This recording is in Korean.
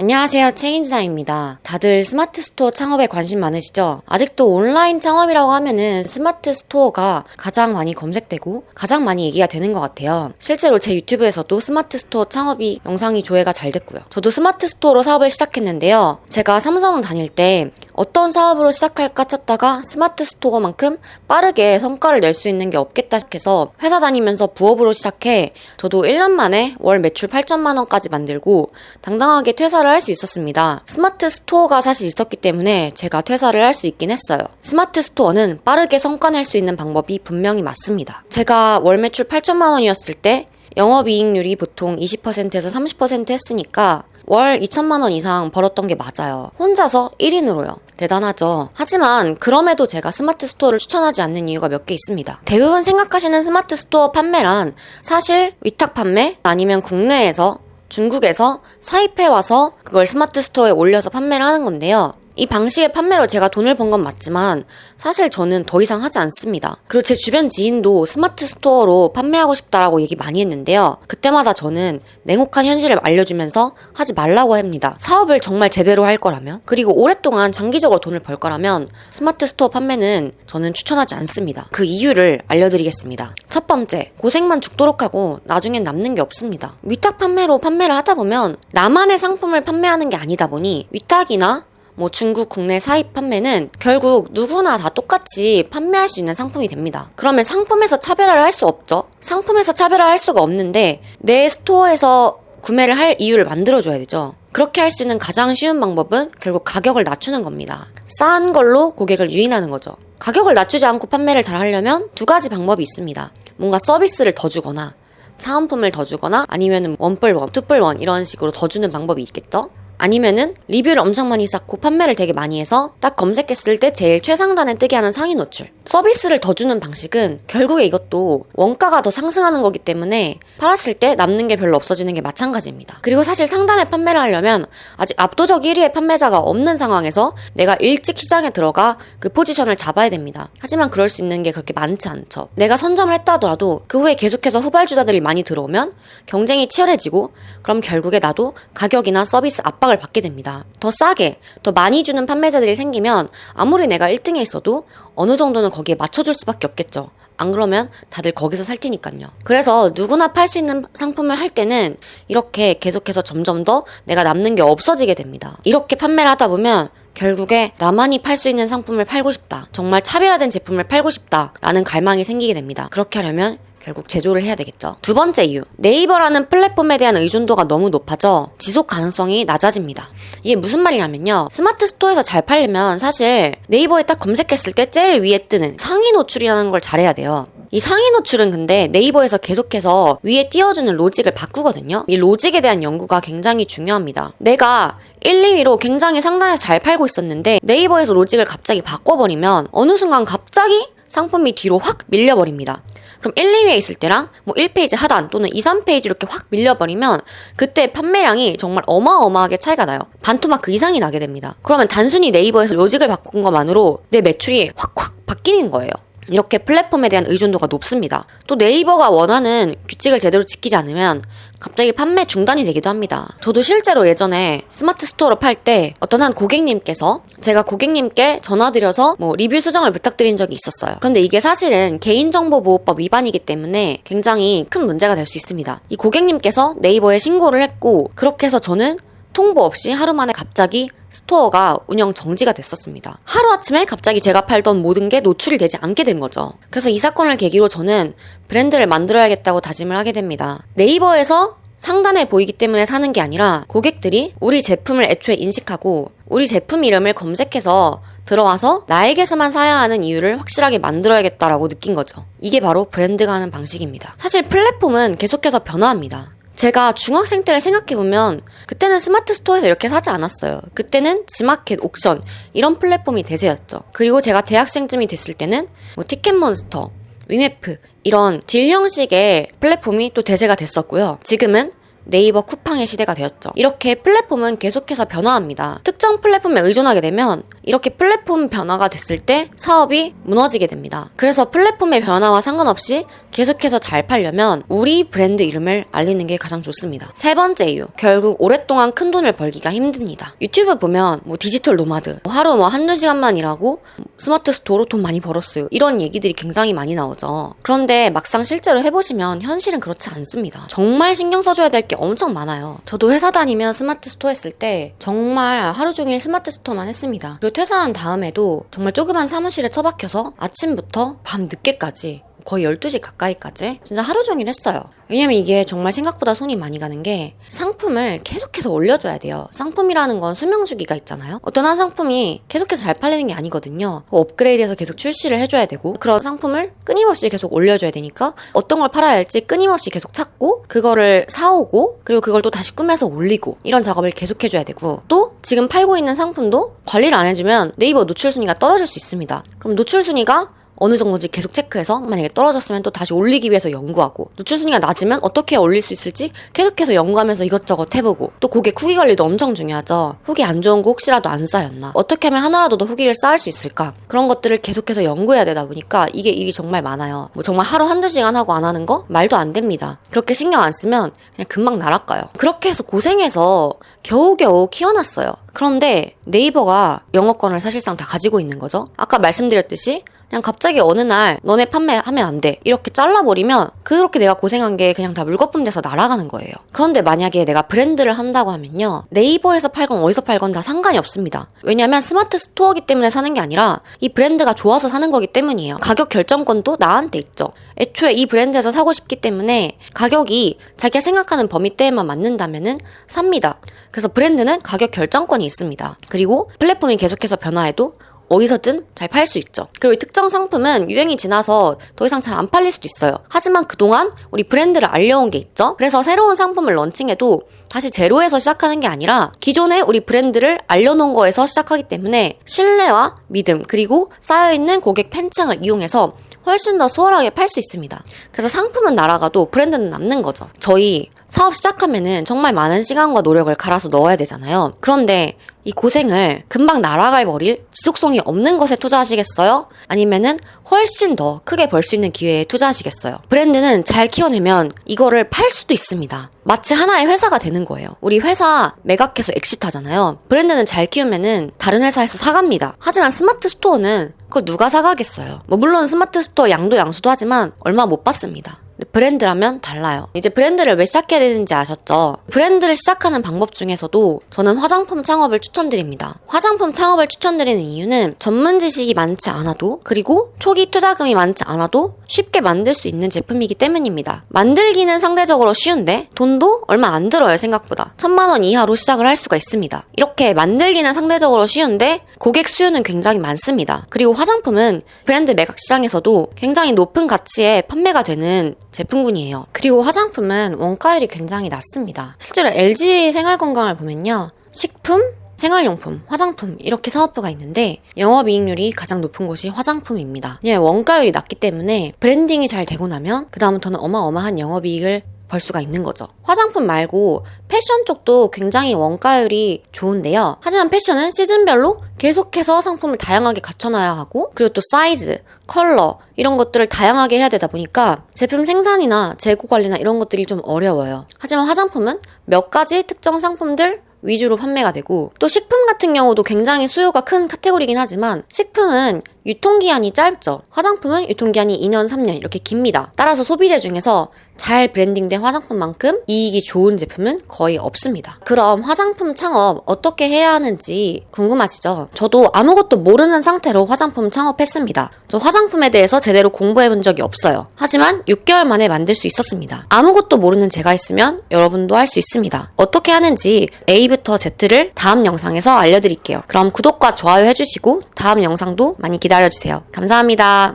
안녕하세요, 책인지사입니다. 다들 스마트 스토어 창업에 관심 많으시죠? 아직도 온라인 창업이라고 하면은 스마트 스토어가 가장 많이 검색되고 가장 많이 얘기가 되는 것 같아요. 실제로 제 유튜브에서도 스마트 스토어 창업이 영상이 조회가 잘 됐고요. 저도 스마트 스토어로 사업을 시작했는데요. 제가 삼성 다닐 때 어떤 사업으로 시작할까 찾다가 스마트 스토어만큼 빠르게 성과를 낼 수 있는 게 없겠다 해서 회사 다니면서 부업으로 시작해 저도 1년 만에 월 매출 8천만 원까지 만들고 당당하게 퇴사를 할 수 있었습니다. 스마트 스토어가 사실 있었기 때문에 제가 퇴사를 할 수 있긴 했어요. 스마트 스토어는 빠르게 성과 낼 수 있는 방법이 분명히 맞습니다. 제가 월 매출 8천만 원이었을 때 영업이익률이 보통 20%에서 30% 했으니까 월 2천만 원 이상 벌었던 게 맞아요. 혼자서 1인으로요. 대단하죠. 하지만 그럼에도 제가 스마트 스토어를 추천하지 않는 이유가 몇 개 있습니다. 대부분 생각하시는 스마트 스토어 판매란 사실 위탁 판매 아니면 국내에서 중국에서 사입해와서 그걸 스마트 스토어에 올려서 판매를 하는 건데요. 이 방식의 판매로 제가 돈을 번 건 맞지만 사실 저는 더 이상 하지 않습니다. 그리고 제 주변 지인도 스마트 스토어로 판매하고 싶다라고 얘기 많이 했는데요. 그때마다 저는 냉혹한 현실을 알려주면서 하지 말라고 합니다. 사업을 정말 제대로 할 거라면, 그리고 오랫동안 장기적으로 돈을 벌 거라면 스마트 스토어 판매는 저는 추천하지 않습니다. 그 이유를 알려드리겠습니다. 첫 번째, 고생만 죽도록 하고 나중엔 남는 게 없습니다. 위탁 판매로 판매를 하다 보면 나만의 상품을 판매하는 게 아니다 보니 위탁이나 중국 국내 사입 판매는 결국 누구나 다 똑같이 판매할 수 있는 상품이 됩니다. 그러면 상품에서 차별화를 할 수 없죠. 상품에서 차별화를 할 수가 없는데 내 스토어에서 구매를 할 이유를 만들어줘야 되죠. 그렇게 할 수 있는 가장 쉬운 방법은 결국 가격을 낮추는 겁니다. 싼 걸로 고객을 유인하는 거죠. 가격을 낮추지 않고 판매를 잘 하려면 두 가지 방법이 있습니다. 뭔가 서비스를 더 주거나 사은품을 더 주거나 아니면 원뿔원, 투뿔원 이런 식으로 더 주는 방법이 있겠죠. 아니면은 리뷰를 엄청 많이 쌓고 판매를 되게 많이 해서 딱 검색했을 때 제일 최상단에 뜨게 하는 상위 노출. 서비스를 더 주는 방식은 결국에 이것도 원가가 더 상승하는 거기 때문에 팔았을 때 남는 게 별로 없어지는 게 마찬가지입니다. 그리고 사실 상단에 판매를 하려면 아직 압도적 1위의 판매자가 없는 상황에서 내가 일찍 시장에 들어가 그 포지션을 잡아야 됩니다. 하지만 그럴 수 있는 게 그렇게 많지 않죠. 내가 선점을 했다 하더라도 그 후에 계속해서 후발주자들이 많이 들어오면 경쟁이 치열해지고 그럼 결국에 나도 가격이나 서비스 압박을 받게 됩니다. 더 싸게, 더 많이 주는 판매자들이 생기면 아무리 내가 1등에 있어도 어느 정도는 거기에 맞춰줄 수밖에 없겠죠. 안 그러면 다들 거기서 살 테니까요. 그래서 누구나 팔 수 있는 상품을 할 때는 이렇게 계속해서 점점 더 내가 남는 게 없어지게 됩니다. 이렇게 판매를 하다 보면 결국에 나만이 팔 수 있는 상품을 팔고 싶다. 정말 차별화된 제품을 팔고 싶다. 라는 갈망이 생기게 됩니다. 그렇게 하려면 결국 제조를 해야 되겠죠. 두 번째 이유, 네이버라는 플랫폼에 대한 의존도가 너무 높아져 지속 가능성이 낮아집니다. 이게 무슨 말이냐면요, 스마트 스토어에서 잘 팔려면 사실 네이버에 딱 검색했을 때 제일 위에 뜨는 상위 노출이라는 걸 잘해야 돼요. 이 상위 노출은 근데 네이버에서 계속해서 위에 띄워주는 로직을 바꾸거든요. 이 로직에 대한 연구가 굉장히 중요합니다. 내가 1, 2위로 굉장히 상단에서 잘 팔고 있었는데 네이버에서 로직을 갑자기 바꿔버리면 어느 순간 갑자기 상품이 뒤로 확 밀려버립니다. 그럼 1, 2위에 있을 때랑 1페이지 하단 또는 2, 3페이지 이렇게 확 밀려버리면 그때 판매량이 정말 어마어마하게 차이가 나요. 반토막 그 이상이 나게 됩니다. 그러면 단순히 네이버에서 로직을 바꾼 것만으로 내 매출이 확 바뀌는 거예요. 이렇게 플랫폼에 대한 의존도가 높습니다. 또 네이버가 원하는 규칙을 제대로 지키지 않으면 갑자기 판매 중단이 되기도 합니다. 저도 실제로 예전에 스마트 스토어로 팔 때 어떤 한 고객님께서 제가 고객님께 전화드려서 리뷰 수정을 부탁드린 적이 있었어요. 그런데 이게 사실은 개인정보보호법 위반이기 때문에 굉장히 큰 문제가 될 수 있습니다. 이 고객님께서 네이버에 신고를 했고 그렇게 해서 저는 통보 없이 하루 만에 갑자기 스토어가 운영 정지가 됐었습니다. 하루아침에 갑자기 제가 팔던 모든 게 노출이 되지 않게 된 거죠. 그래서 이 사건을 계기로 저는 브랜드를 만들어야겠다고 다짐을 하게 됩니다. 네이버에서 상단에 보이기 때문에 사는 게 아니라 고객들이 우리 제품을 애초에 인식하고 우리 제품 이름을 검색해서 들어와서 나에게서만 사야 하는 이유를 확실하게 만들어야겠다라고 느낀 거죠. 이게 바로 브랜드가 하는 방식입니다. 사실 플랫폼은 계속해서 변화합니다. 제가 중학생 때를 생각해보면 그때는 스마트 스토어에서 이렇게 사지 않았어요. 그때는 지마켓, 옥션 이런 플랫폼이 대세였죠. 그리고 제가 대학생쯤이 됐을 때는 티켓몬스터, 위메프 이런 딜 형식의 플랫폼이 또 대세가 됐었고요. 지금은 네이버 쿠팡의 시대가 되었죠. 이렇게 플랫폼은 계속해서 변화합니다. 특정 플랫폼에 의존하게 되면 이렇게 플랫폼 변화가 됐을 때 사업이 무너지게 됩니다. 그래서 플랫폼의 변화와 상관없이 계속해서 잘 팔려면 우리 브랜드 이름을 알리는 게 가장 좋습니다. 세 번째 이유, 결국 오랫동안 큰 돈을 벌기가 힘듭니다. 유튜브 보면 디지털 노마드, 하루 한두 시간만 일하고 스마트 스토어로 돈 많이 벌었어요, 이런 얘기들이 굉장히 많이 나오죠. 그런데 막상 실제로 해보시면 현실은 그렇지 않습니다. 정말 신경 써줘야 될 게 엄청 많아요. 저도 회사 다니면 스마트 스토어 했을 때 정말 하루 종일 스마트 스토어만 했습니다. 그리고 퇴사한 다음에도 정말 조그만 사무실에 처박혀서 아침부터 밤 늦게까지 거의 12시 가까이까지 진짜 하루 종일 했어요. 왜냐면 이게 정말 생각보다 손이 많이 가는 게 상품을 계속해서 올려줘야 돼요. 상품이라는 건 수명 주기가 있잖아요. 어떤 한 상품이 계속해서 잘 팔리는 게 아니거든요. 업그레이드해서 계속 출시를 해줘야 되고 그런 상품을 끊임없이 계속 올려줘야 되니까 어떤 걸 팔아야 할지 끊임없이 계속 찾고 그거를 사오고 그리고 그걸 또 다시 꾸며서 올리고 이런 작업을 계속 해줘야 되고 또 지금 팔고 있는 상품도 관리를 안 해주면 네이버 노출 순위가 떨어질 수 있습니다. 그럼 노출 순위가 어느 정도인지 계속 체크해서 만약에 떨어졌으면 또 다시 올리기 위해서 연구하고 노출 순위가 낮으면 어떻게 올릴 수 있을지 계속해서 연구하면서 이것저것 해보고 또 고객 후기 관리도 엄청 중요하죠. 후기 안 좋은 거 혹시라도 안 쌓였나, 어떻게 하면 하나라도 더 후기를 쌓을 수 있을까, 그런 것들을 계속해서 연구해야 되다 보니까 이게 일이 정말 많아요. 정말 하루 한두 시간 하고 안 하는 거 말도 안 됩니다. 그렇게 신경 안 쓰면 그냥 금방 날아가요. 그렇게 해서 고생해서 겨우겨우 키워놨어요. 그런데 네이버가 영업권을 사실상 다 가지고 있는 거죠. 아까 말씀드렸듯이 그냥 갑자기 어느 날 너네 판매하면 안 돼 이렇게 잘라버리면 그렇게 내가 고생한 게 그냥 다 물거품 돼서 날아가는 거예요. 그런데 만약에 내가 브랜드를 한다고 하면요, 네이버에서 팔건 어디서 팔건 다 상관이 없습니다. 왜냐면 스마트 스토어기 때문에 사는 게 아니라 이 브랜드가 좋아서 사는 거기 때문이에요. 가격 결정권도 나한테 있죠. 애초에 이 브랜드에서 사고 싶기 때문에 가격이 자기가 생각하는 범위대에만 맞는다면은 삽니다. 그래서 브랜드는 가격 결정권이 있습니다. 그리고 플랫폼이 계속해서 변화해도 어디서든 잘 팔 수 있죠. 그리고 특정 상품은 유행이 지나서 더 이상 잘 안 팔릴 수도 있어요. 하지만 그동안 우리 브랜드를 알려온 게 있죠. 그래서 새로운 상품을 런칭해도 다시 제로에서 시작하는 게 아니라 기존에 우리 브랜드를 알려놓은 거에서 시작하기 때문에 신뢰와 믿음 그리고 쌓여있는 고객 팬층을 이용해서 훨씬 더 수월하게 팔 수 있습니다. 그래서 상품은 날아가도 브랜드는 남는 거죠. 저희 사업 시작하면은 정말 많은 시간과 노력을 갈아서 넣어야 되잖아요. 그런데 이 고생을 금방 날아갈 버릴 지속성이 없는 것에 투자하시겠어요? 아니면은 훨씬 더 크게 벌 수 있는 기회에 투자하시겠어요? 브랜드는 잘 키워내면 이거를 팔 수도 있습니다. 마치 하나의 회사가 되는 거예요. 우리 회사 매각해서 엑시트하잖아요. 브랜드는 잘 키우면은 다른 회사에서 사갑니다. 하지만 스마트 스토어는 그걸 누가 사가겠어요? 물론 스마트 스토어 양도 양수도 하지만 얼마 못 받습니다. 브랜드라면 달라요. 이제 브랜드를 왜 시작해야 되는지 아셨죠? 브랜드를 시작하는 방법 중에서도 저는 화장품 창업을 추천드립니다. 화장품 창업을 추천드리는 이유는 전문 지식이 많지 않아도 그리고 초기 투자금이 많지 않아도 쉽게 만들 수 있는 제품이기 때문입니다. 만들기는 상대적으로 쉬운데 돈도 얼마 안 들어요. 생각보다 1000만 원 이하로 시작을 할 수가 있습니다. 이렇게 만들기는 상대적으로 쉬운데 고객 수요는 굉장히 많습니다. 그리고 화장품은 브랜드 매각 시장에서도 굉장히 높은 가치에 판매가 되는 제품군이에요. 그리고 화장품은 원가율이 굉장히 낮습니다. 실제로 LG 생활건강을 보면요, 식품, 생활용품, 화장품 이렇게 사업부가 있는데 영업이익률이 가장 높은 곳이 화장품입니다. 왜냐면 원가율이 낮기 때문에 브랜딩이 잘 되고 나면 그 다음부터는 어마어마한 영업이익을 벌 수가 있는 거죠. 화장품 말고 패션 쪽도 굉장히 원가율이 좋은데요. 하지만 패션은 시즌별로 계속해서 상품을 다양하게 갖춰놔야 하고 그리고 또 사이즈, 컬러 이런 것들을 다양하게 해야 되다 보니까 제품 생산이나 재고 관리나 이런 것들이 좀 어려워요. 하지만 화장품은 몇 가지 특정 상품들 위주로 판매가 되고 또 식품 같은 경우도 굉장히 수요가 큰 카테고리긴 하지만 식품은 유통기한이 짧죠. 화장품은 유통기한이 2년, 3년 이렇게 깁니다. 따라서 소비재 중에서 잘 브랜딩된 화장품만큼 이익이 좋은 제품은 거의 없습니다. 그럼 화장품 창업 어떻게 해야 하는지 궁금하시죠? 저도 아무것도 모르는 상태로 화장품 창업했습니다. 저 화장품에 대해서 제대로 공부해본 적이 없어요. 하지만 6개월 만에 만들 수 있었습니다. 아무것도 모르는 제가 있으면 여러분도 할 수 있습니다. 어떻게 하는지 A부터 Z를 다음 영상에서 알려드릴게요. 그럼 구독과 좋아요 해주시고 다음 영상도 많이 기다려주세요. 감사합니다.